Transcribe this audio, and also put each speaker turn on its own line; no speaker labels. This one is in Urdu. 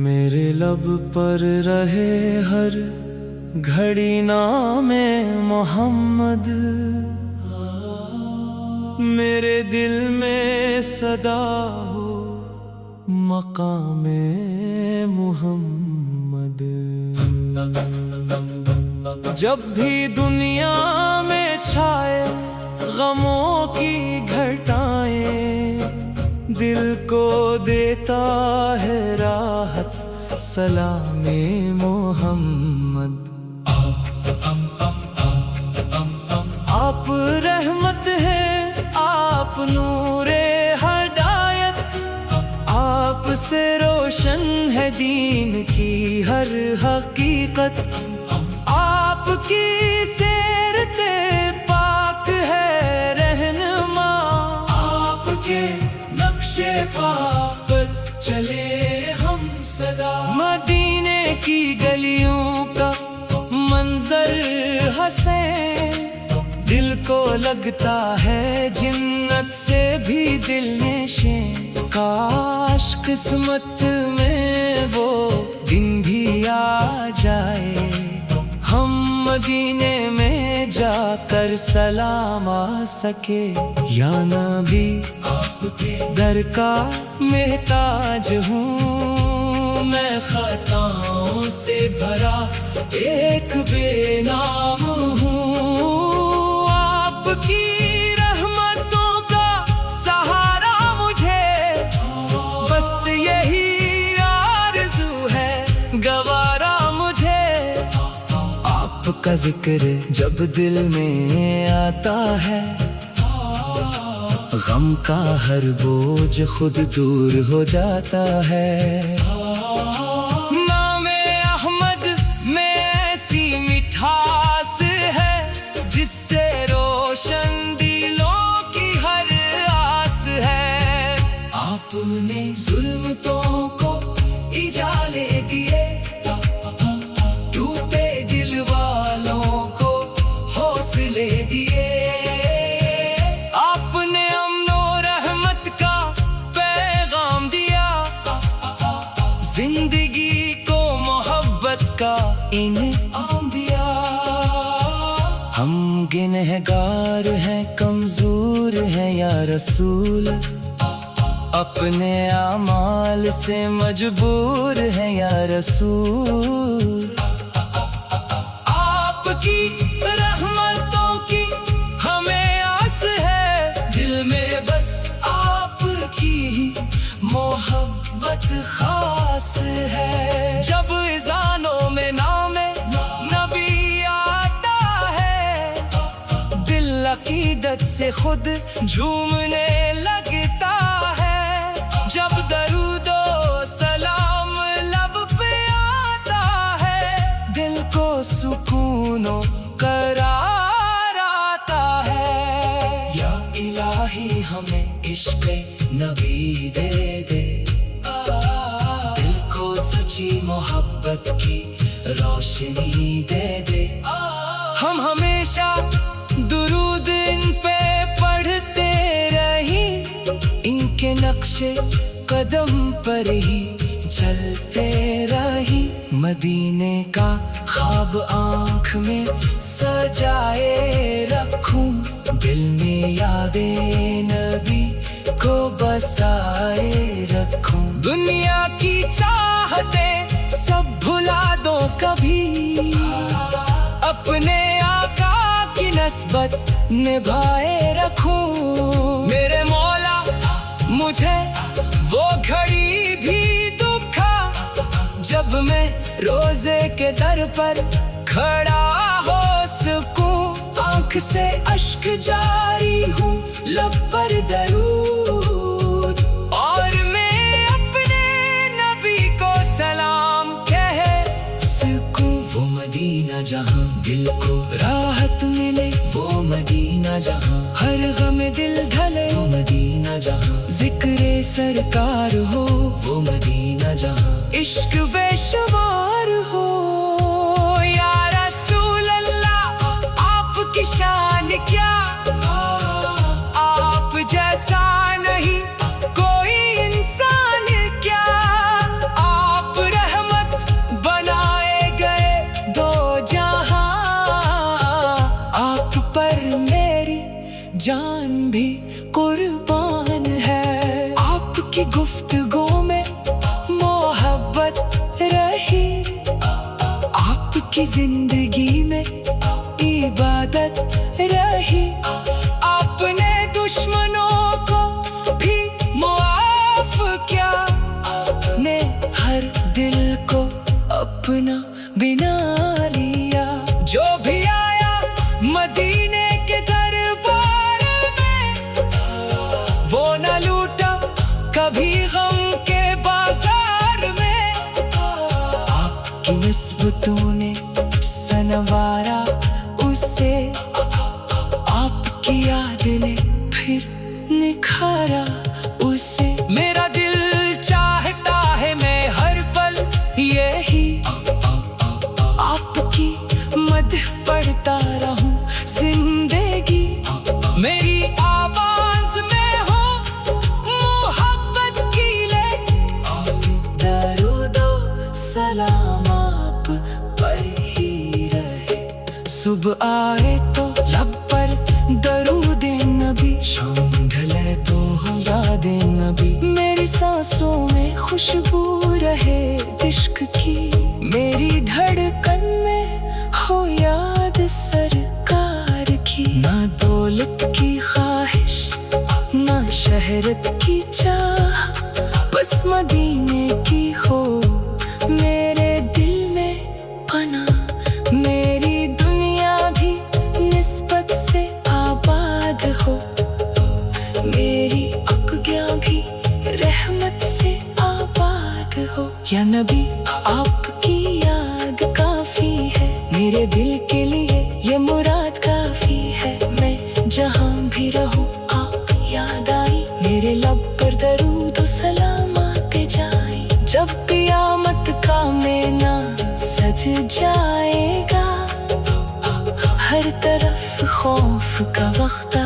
میرے لب پر رہے ہر گھڑی نام محمد، میرے دل میں صدا ہو مقام محمد۔ جب بھی دنیا میں چھائے غموں کی گھٹائیں، دل کو دیتا ہے راحت سلام محمد۔ آپ رحمت ہیں، آپ نور ہدایت، آپ سے روشن ہے دین کی ہر حقیقت، آپ کی سیرتے پاک ہے رہنما، آپ کے نقش پا پر چلے ہم صدا۔ مدینے کی گلیوں کا منظر حسین، دل کو لگتا ہے جنت سے بھی دل نشین، کاش قسمت میں وہ دن بھی آ جائے، ہم مدینے میں جا کر سلام آ سکے۔ یا نبی آپ کے در کا محتاج ہوں، میں خطاؤں سے بھرا ایک بے نام ہوں، آپ کی رحمتوں کا سہارا مجھے، بس یہی آرزو ہے گوارا مجھے۔ آپ کا ذکر جب دل میں آتا ہے، غم کا ہر بوجھ خود دور ہو جاتا ہے۔ نام احمد میں ایسی مٹھاس ہے، جس سے روشن دلوں کی ہر آس ہے۔ آپ نے ظلمتوں کو اجالے دیے، ٹوٹے دل والوں کو حوصلے دیے، آپ نے امن و رحمت کا پیغام دیا، زندگی کو محبت کا انعام دیا۔ ہم گنہگار ہیں، کمزور ہیں یا رسول، اپنے اعمال سے مجبور ہیں یا رسول، آپ کی رحمتوں کی ہمیں آس ہے، دل میں بس آپ کی ہی محبت خاص ہے۔ جب اذانوں میں نام نبی آتا ہے، دل عقیدت سے خود جھومنے لگتا ہے، جب درود و سلام لب پہ آتا ہے، دل کو سکون و قرار آتا ہے۔ یا الہی ہمیں عشق نبی دے دے، دل کو سچی محبت کی روشنی دے دے، ہم ہمیشہ درود ان پہ پڑھتے رہیں، ان کے نقش قدم پر ہی چلتے رہیں۔ مدینے کا خواب آنکھ میں سجائے رکھوں، دل میں یاد نبی کو بسائے رکھوں، دنیا کی چاہتے سب بھلا دو کبھی، اپنے آقا کی نسبت نبھائے رکھوں۔ میرے مولا مجھے وہ گھڑی بھی دکھا، جب میں روزے کے در پر کھڑا ہو سکوں، آنکھ سے اشک جاری ہوں، لب پر درود، اور میں اپنے نبی کو سلام کہہ سکوں۔ وہ مدینہ جہاں دل کو راحت ملے، وہ مدینہ جہاں ہر غم دل ڈھلے، وہ مدینہ جہاں ذکر سرکار ہو، وہ مدینہ جہاں عشق بے شمار ہو۔ یا رسول اللہ آپ کی شان کیا، آپ جیسا نہیں کوئی انسان کیا، گفتگو میں محبت رہی، آپ کی زندگی میں عبادت رہی، آپ نے دشمنوں کو بھی معاف کیا، آپ نے ہر دل کو اپنا بنا لیا۔ جو بھی آیا مدینے کے دربار میں، وہ نہ لوٹا کبھی غم کے بازار میں، آپ کی نسبتوں نے سنوارا اسے، آپ کی یاد نے پھر نکھارا اسے۔ میرا دل چاہتا ہے میں ہر پل یہی آپ کی مدح پڑھتا رہوں زندگی، میری آواز میں ہو محبت کی لے، درود و سلام آپ پر ہی رہے۔ صبح آئے تو لب پر درود نبی، شام ڈھلے تو ہو یاد نبی، میری سانسوں میں خوشبو رہے عشق کی، میری دھڑکن میں ہو یاد سرکار کی۔ نہ دولت کی خواہش نہ شہرت کی چاہ، بس مدینے کی ہو میرے دل میں پناہ، میری دنیا بھی نسبت سے آباد ہو، میری عقیدہ بھی رحمت سے آباد ہو۔ یا نبی آپ کی یاد کافی ہے، میرے دل کے لیے یہ مراد کافی ہے، میں جہاں بھی رہوں آپ یاد آئی، میرے لب پر درود و سلام آتے جائیں۔ جب قیامت کا مینا سج جائے گا، ہر طرف خوف کا وقت